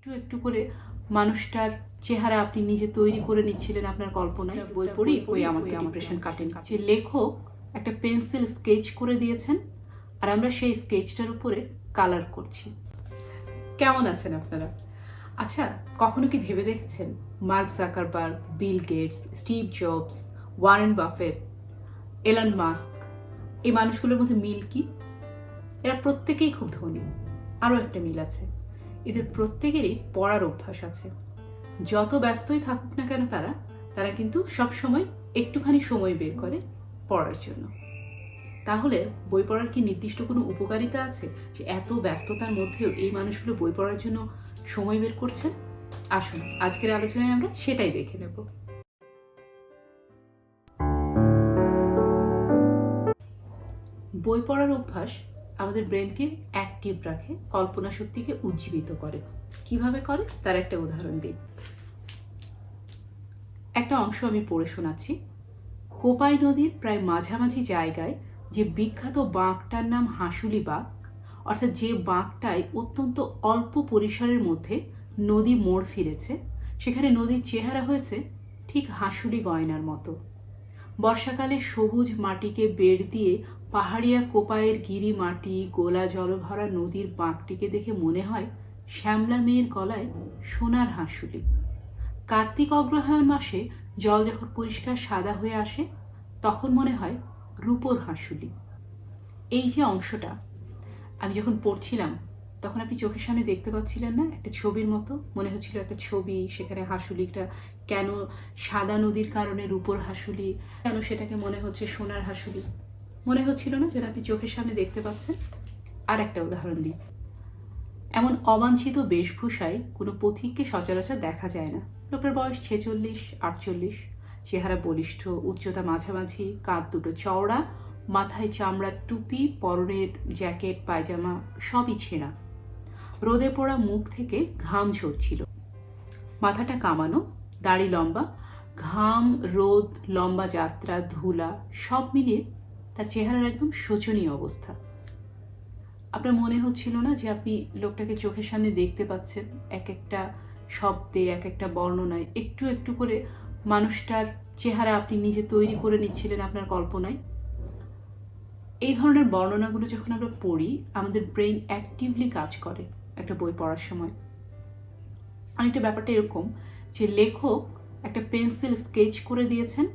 একটু একটু করে মানুষটার চেহারা আপনি নিজে তৈরি করে নিচ্ছিলেন আপনার কল্পনায়। বই পড়ি ওই আমার তো ডিপ্রেশন কাটেনি। যে লেখক একটা পেন্সিল স্কেচ করে দিয়েছেন আর আমরা সেই স্কেচটার উপরে কালার করছি। কেমন আছেন আপনারা? আচ্ছা, কখনো কি ভেবে দেখেছেন Mark Zuckerberg, Bill Gates, Steve Jobs, Warren Buffett, Elon Musk, এই মানুষগুলোর মধ্যে মিল কি? এরা প্রত্যেকেই খুব ধনী। আরও একটা মিল আছে, এদের প্রত্যেকেরই পড়ার অভ্যাস আছে। যত ব্যস্তই থাকুক না কেন তারা কিন্তু সবসময় একটুখানি সময় বের করে পড়ার জন্য। তাহলে বই পড়ার কি নির্দিষ্ট কোনো উপকারিতা আছে যে এত ব্যস্ততার মধ্যেও এই মানুষগুলো বই পড়ার জন্য সময় বের করছে? আসুন আজকের আলোচনায় আমরা সেটাই দেখে নেব। বই পড়ার অভ্যাস আমাদের ব্রেনকে অ্যাক্টিভ রাখে, কল্পনা শক্তিকে উজ্জীবিত করে। কিভাবে করে তার একটা উদাহরণ দিই। একটা অংশ আমি পড়ে শোনাচ্ছি। কোপাই নদীর প্রায় মাঝামাঝি জায়গায় যে বিখ্যাত বাঁকটার নাম হাঁসুলি বাঁক, অর্থাৎ যে বাঁকটায় অত্যন্ত অল্প পরিসরের মধ্যে নদী মোড় ফিরেছে, সেখানে নদীর চেহারা হয়েছে ঠিক হাঁসুলি গয়নার মতো। বর্ষাকালে সবুজ মাটিকে বেড় দিয়ে পাহাড়িয়া কোপাইয়ের গিরি মাটি, গোলা জলভরা নদীর বাঁকটিকে দেখে মনে হয় শ্যামলা মেয়ের গলায় সোনার হাঁসুলি। কার্তিক অগ্রহায়ণ মাসে জল যখন পরিষ্কার সাদা হয়ে আসে তখন মনে হয় রূপোর হাঁসুলি। এই যে অংশটা আমি যখন পড়ছিলাম তখন আপনি চোখের সামনে দেখতে পাচ্ছিলেন না? একটা ছবির মতো মনে হচ্ছিল, একটা ছবি, সেখানে হাঁসুলিটা কেন সাদা নদীর কারণে রূপোর হাঁসুলি, কেন সেটাকে মনে হচ্ছে সোনার হাঁসুলি, মনে হচ্ছিল না যেটা আপনি চোখের সামনে দেখতে পাচ্ছেন? আর একটা উদাহরণ দিই। এমন অবাঞ্ছিত বেশভূষায় কোনো পথিককে সচরাচর দেখা যায় না। লোকের বয়স 46-48, চেহারা বলিষ্ঠ, উচ্চতা মাঝামাঝি, কাঁধ দুটো চওড়া, মাথায় চামড়ার টুপি, পরনের জ্যাকেট, পায়জামা সবই ছেঁড়া। রোদে পোড়া মুখ থেকে ঘাম ঝরছিল। মাথাটা কামানো, দাড়ি লম্বা। ঘাম, রোদ, লম্বা যাত্রা, ধুলা সব মিলিয়ে তার চেহারার একদম শোচনীয় অবস্থা। আপনার মনে হচ্ছিল না যে আপনি লোকটাকে চোখের সামনে দেখতে পাচ্ছেন? এক একটা শব্দে, এক একটা বর্ণনায় একটু একটু করে মানুষটার চেহারা আপনি নিজে তৈরি করে নিচ্ছিলেন আপনার কল্পনায়। এই ধরনের বর্ণনাগুলো যখন আমরা পড়ি আমাদের ব্রেন অ্যাক্টিভলি কাজ করে একটা বই পড়ার সময়। অনেকটা ব্যাপারটা এরকম যে লেখক একটা পেন্সিল স্কেচ করে দিয়েছেন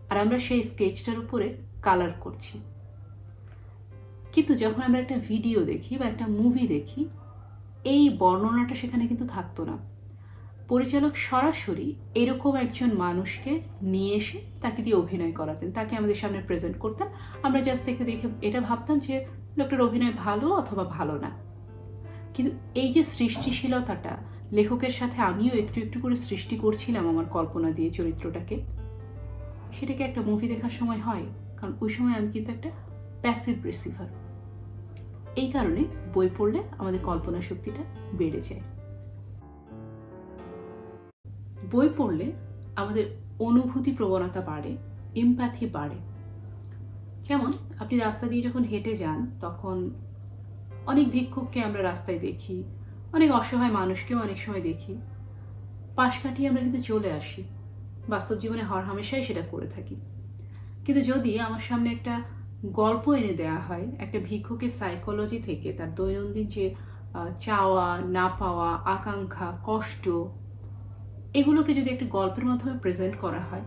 আর আমরা সেই স্কেচটার উপরে কালার করছি। কিন্তু যখন আমরা একটা ভিডিও দেখি বা একটা মুভি দেখি, এই বর্ণনাটা সেখানে কিন্তু থাকতো না। পরিচালক সরাসরি এরকম একজন মানুষকে নিয়ে এসে তাকে দিয়ে অভিনয় করাতেন, তাকে আমাদের সামনে প্রেজেন্ট করতেন। আমরা জাস্ট দেখে দেখে এটা ভাবতাম যে লোকটার অভিনয় ভালো অথবা ভালো না। কিন্তু এই যে সৃষ্টিশীলতাটা, লেখকের সাথে আমিও একটু একটু করে সৃষ্টি করছিলাম আমার কল্পনা দিয়ে চরিত্রটাকে, সেটাকে একটা মুভি দেখার সময় হয়। কারণ ওই সময় আমি কিন্তু একটা প্যাসিভ রিসিভার। এই কারণে বই পড়লে আমাদের কল্পনা শক্তিটা বেড়ে যায়। বই পড়লে আমাদের অনুভূতি প্রবণতা বাড়ে, এমপ্যাথি বাড়ে। যেমন আপনি রাস্তা দিয়ে যখন হেঁটে যান তখন অনেক ভিক্ষুককে আমরা রাস্তায় দেখি, অনেক অসহায় মানুষকেও অনেক সময় দেখি। পাশ কাটিয়ে আমরা কিন্তু চলে আসি, বাস্তব জীবনে হরহামেশাই সেটা করে থাকি। কিন্তু যদি আমার সামনে একটা গল্প এনে দেয়া হয় একটা ভিক্ষুকের সাইকোলজি থেকে, তার দৈনন্দিন যে চাওয়া, না পাওয়া, আকাঙ্ক্ষা, কষ্ট, এগুলোকে যদি একটা গল্পের মাধ্যমে প্রেজেন্ট করা হয়,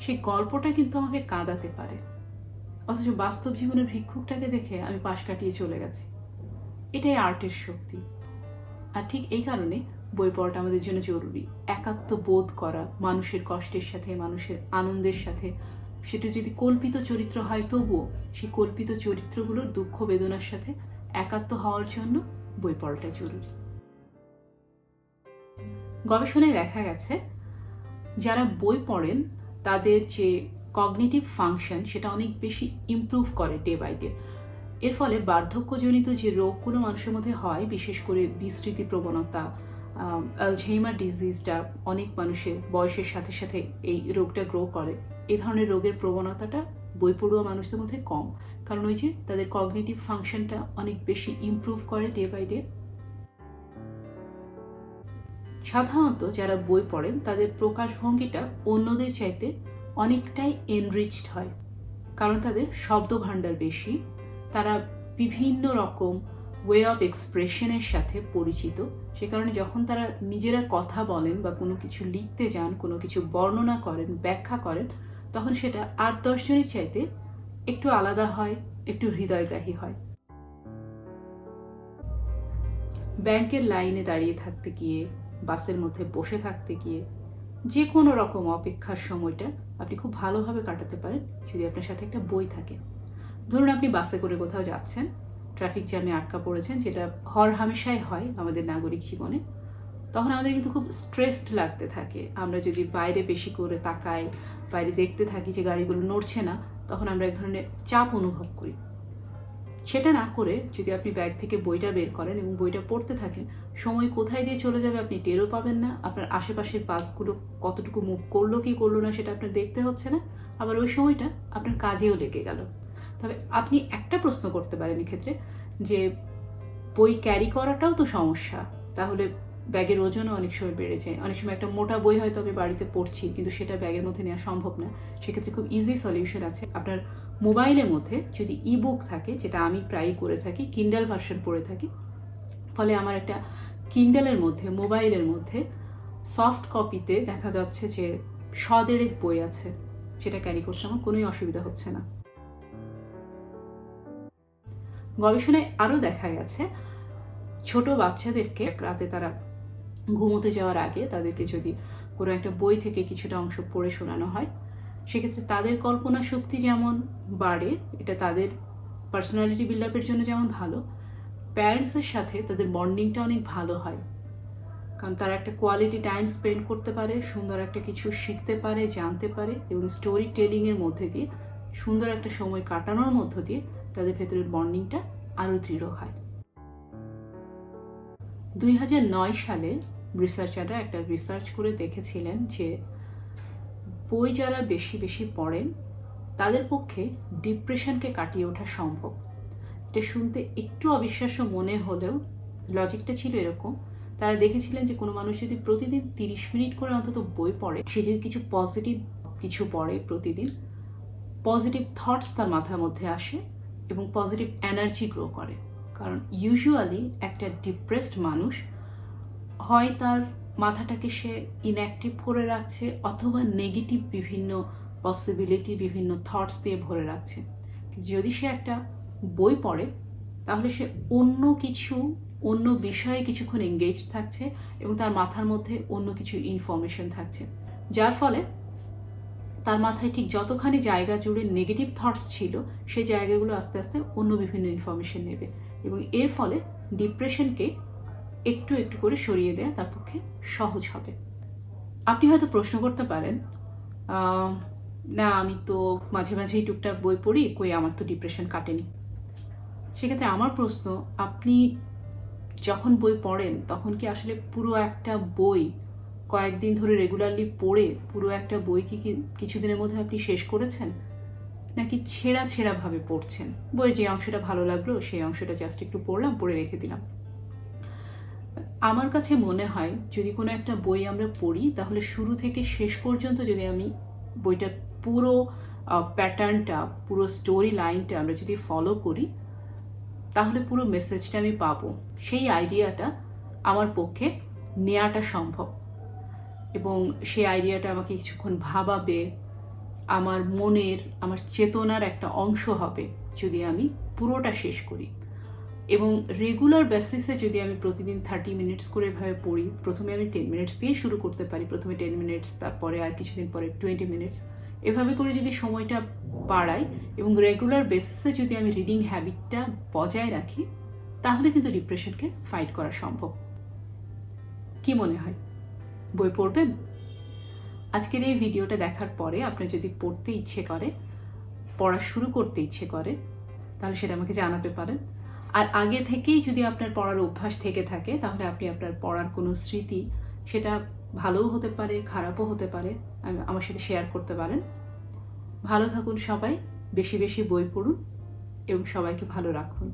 সেই গল্পটা কিন্তু আমাকে কাঁদাতে পারে। অথচ বাস্তব জীবনের ভিক্ষুকটাকে দেখে আমি পাশ কাটিয়ে চলে গেছি। এটাই আর্টের শক্তি। আর ঠিক এই কারণে বই পড়াটা আমাদের জন্য জরুরি। একাত্ম বোধ করা, মানুষের কষ্টের সাথে, মানুষের আনন্দের সাথে, সেটা যদি কল্পিত চরিত্র হয় তবুও সেই কল্পিত চরিত্রগুলোর দুঃখ বেদনার সাথে একাত্ম হওয়ার জন্য বই পড়াটা জরুরি। গবেষণায় দেখা গেছে যারা বই পড়েন তাদের যে কগনিটিভ ফাংশন সেটা অনেক বেশি ইমপ্রুভ করে ডে বাই ডে। এর ফলে বার্ধক্যজনিত যে রোগগুলো মানুষের মধ্যে হয়, বিশেষ করে বিস্মৃতি প্রবণতা, আলঝেইমার ডিজিজটা অনেক মানুষের বয়সের সাথে সাথে এই রোগটা গ্রো করে। এই ধরনের রোগের প্রবণতাটা বই পড়ুয়া মানুষদের মধ্যে কম, কারণ ওই যে তাদের কগনিটিভ ফাংশনটা অনেক বেশি ইমপ্রুভ করে ডে বাই ডে। সাধারণত যারা বই পড়েন তাদের প্রকাশভঙ্গিটা অন্যদের চাইতে অনেকটাই এনরিচড হয়, কারণ তাদের শব্দ ভাণ্ডার বেশি, তারা বিভিন্ন রকম ওয়ে অফ এক্সপ্রেশনের সাথে পরিচিত। সে কারণে যখন তারা নিজেরা কথা বলেন বা কোনো কিছু লিখতে যান, কোনো কিছু বর্ণনা করেন, ব্যাখ্যা করেন, তখন সেটা 8-10 জনের চাইতে একটু আলাদা হয়, একটু হৃদয়গ্রাহী হয়। ব্যাংকের লাইনে দাঁড়িয়ে থাকতে গিয়ে, বাসের মধ্যে বসে থাকতে গিয়ে, যে কোনো রকম অপেক্ষার সময়টা আপনি খুব ভালোভাবে কাটাতে পারেন যদি আপনার সাথে একটা বই থাকে। ধরুন আপনি বাসে করে কোথাও যাচ্ছেন, ট্রাফিক জ্যামে আটকা পড়েছেন, যেটা হামেশাই হয় আমাদের নাগরিক জীবনে। তখন আমাদের কিন্তু খুব স্ট্রেসড লাগতে থাকে। আমরা যদি বাইরে বেশি করে তাকাই, বাইরে দেখতে থাকি যে গাড়িগুলো নড়ছে না, তখন আমরা এক ধরনের চাপ অনুভব করি। সেটা না করে যদি আপনি ব্যাগ থেকে বইটা বের করেন এবং বইটা পড়তে থাকেন, সময় কোথায় দিয়ে চলে যাবে আপনি টেরও পাবেন না। আপনার আশেপাশের বাসগুলো কতটুকু মুভ করলো কি করলো না সেটা আপনার দেখতে হচ্ছে না, আবার ওই সময়টা আপনার কাজেও লেগে গেল। তবে আপনি একটা প্রশ্ন করতে পারেন এক্ষেত্রে, যে বই ক্যারি করাটাও তো সমস্যা, তাহলে ব্যাগের ওজনও অনেক সময় বেড়ে যায়। অনেক সময় একটা মোটা বই হয়তো আমি বাড়িতে পড়ছি, কিন্তু সেটা ব্যাগের মধ্যে নেওয়া সম্ভব না। সেক্ষেত্রে খুব ইজি সলিউশন আছে। আপনার মোবাইলের মধ্যে যদি ইবুক থাকে, যেটা আমি প্রায়ই করে থাকি, কিন্ডাল ভার্সন পড়ে থাকি, ফলে আমার একটা কিন্ডালের মধ্যে, মোবাইলের মধ্যে সফট কপিতে দেখা যাচ্ছে যে 100 বই আছে, সেটা ক্যারি করতে আমার কোনোই অসুবিধা হচ্ছে না। গবেষণায় আরও দেখা গেছে, ছোট বাচ্চাদেরকে রাতে তারা ঘুমোতে যাওয়ার আগে তাদেরকে যদি কোনো একটা বই থেকে কিছুটা অংশ পড়ে শোনানো হয়, সেক্ষেত্রে তাদের কল্পনা শক্তি যেমন বাড়ে, এটা তাদের পার্সোনালিটি বিল্ড আপের জন্য যেমন ভালো, প্যারেন্টসের সাথে তাদের বন্ডিংটা অনেক ভালো হয়। কারণ তারা একটা কোয়ালিটি টাইম স্পেন্ড করতে পারে, সুন্দর একটা কিছু শিখতে পারে, জানতে পারে, এবং স্টোরি টেলিংয়ের মধ্যে দিয়ে সুন্দর একটা সময় কাটানোর মধ্য দিয়ে তাদের ভেতরের বন্ডিংটা আরও দৃঢ় হয়। 2009 সালে রিসার্চাররা একটা রিসার্চ করে দেখেছিলেন যে বই যারা বেশি বেশি পড়েন তাদের পক্ষে ডিপ্রেশনকে কাটিয়ে ওঠা সম্ভব। এটা শুনতে একটু অবিশ্বাস্য মনে হলেও লজিকটা ছিল এরকম। তারা দেখেছিলেন যে কোনো মানুষ যদি প্রতিদিন 30 মিনিট করে অন্তত বই পড়ে, সে যদি কিছু পজিটিভ কিছু পড়ে প্রতিদিন, পজিটিভ থটস তার মাথার মধ্যে আসে এবং পজিটিভ এনার্জি গ্রো করে। কারণ ইউজুয়ালি একটা ডিপ্রেসড মানুষ হয় তার মাথাটাকে সে ইনঅ্যাক্টিভ করে রাখছে, অথবা নেগেটিভ বিভিন্ন পসিবিলিটি, বিভিন্ন থটস দিয়ে ভরে রাখছে। যদি সে একটা বই পড়ে, তাহলে সে অন্য বিষয়ে কিছুক্ষণ এঙ্গেজ থাকছে এবং তার মাথার মধ্যে অন্য কিছু ইনফরমেশন থাকছে, যার ফলে তার মাথায় ঠিক যতখানি জায়গা জুড়ে নেগেটিভ থটস ছিল, সেই জায়গাগুলো আস্তে আস্তে অন্য বিভিন্ন ইনফরমেশন নেবে, এবং এর ফলে ডিপ্রেশনকে একটু একটু করে সরিয়ে দেওয়া তার পক্ষে সহজ হবে। আপনি হয়তো প্রশ্ন করতে পারেন, না আমি তো মাঝে মাঝেই টুকটাক বই পড়ি, কই আমার তো ডিপ্রেশন কাটেনি। সেক্ষেত্রে আমার প্রশ্ন, আপনি যখন বই পড়েন তখন কি আসলে পুরো একটা বই কয়েকদিন ধরে রেগুলারলি পড়ে পুরো একটা বই কি কিছুদিনের মধ্যে আপনি শেষ করেছেন, নাকি ছেঁড়া ছেঁড়া ভাবে পড়ছেন? বইয়ের যে অংশটা ভালো লাগলো সেই অংশটা জাস্ট একটু পড়লাম, পড়ে রেখে দিলাম। আমার কাছে মনে হয় যদি কোনো একটা বই আমরা পড়ি, তাহলে শুরু থেকে শেষ পর্যন্ত যদি আমি বইটার পুরো প্যাটার্নটা, পুরো স্টোরি লাইনটা আমরা যদি ফলো করি, তাহলে পুরো মেসেজটা আমি পাবো। সেই আইডিয়াটা আমার পক্ষে নেওয়াটা সম্ভব, এবং সেই আইডিয়াটা আমাকে কিছুক্ষণ ভাবাবে, আমার মনের, আমার চেতনার একটা অংশ হবে যদি আমি পুরোটা শেষ করি। এবং রেগুলার বেসিসে যদি আমি প্রতিদিন 30 মিনিটস করে ভাবে পড়ি, প্রথমে আমি 10 মিনিটস দিয়ে শুরু করতে পারি, প্রথমে 10 মিনিটস, তারপরে আর কিছুদিন পরে 20 মিনিটস, এভাবে করে যদি সময়টা বাড়াই এবং রেগুলার বেসিসে যদি আমি রিডিং হ্যাবিটটা বজায় রাখি, তাহলে কিন্তু ডিপ্রেশনকে ফাইট করা সম্ভব। কি মনে হয়, বই পড়বেন? আজকের এই ভিডিওটা দেখার পরে আপনার যদি পড়তে ইচ্ছে করে, পড়া শুরু করতে ইচ্ছে করে, তাহলে সেটা আমাকে জানাতে পারেন। আর আগে থেকেই যদি আপনার পড়ার অভ্যাস থেকে থাকে, তাহলে আপনি আপনার পড়ার কোনো স্মৃতি, সেটা ভালোও হতে পারে, খারাপও হতে পারে, আমার সাথে শেয়ার করতে পারেন। ভালো থাকুন সবাই, বেশি বেশি বই পড়ুন এবং সবাইকে ভালো রাখুন।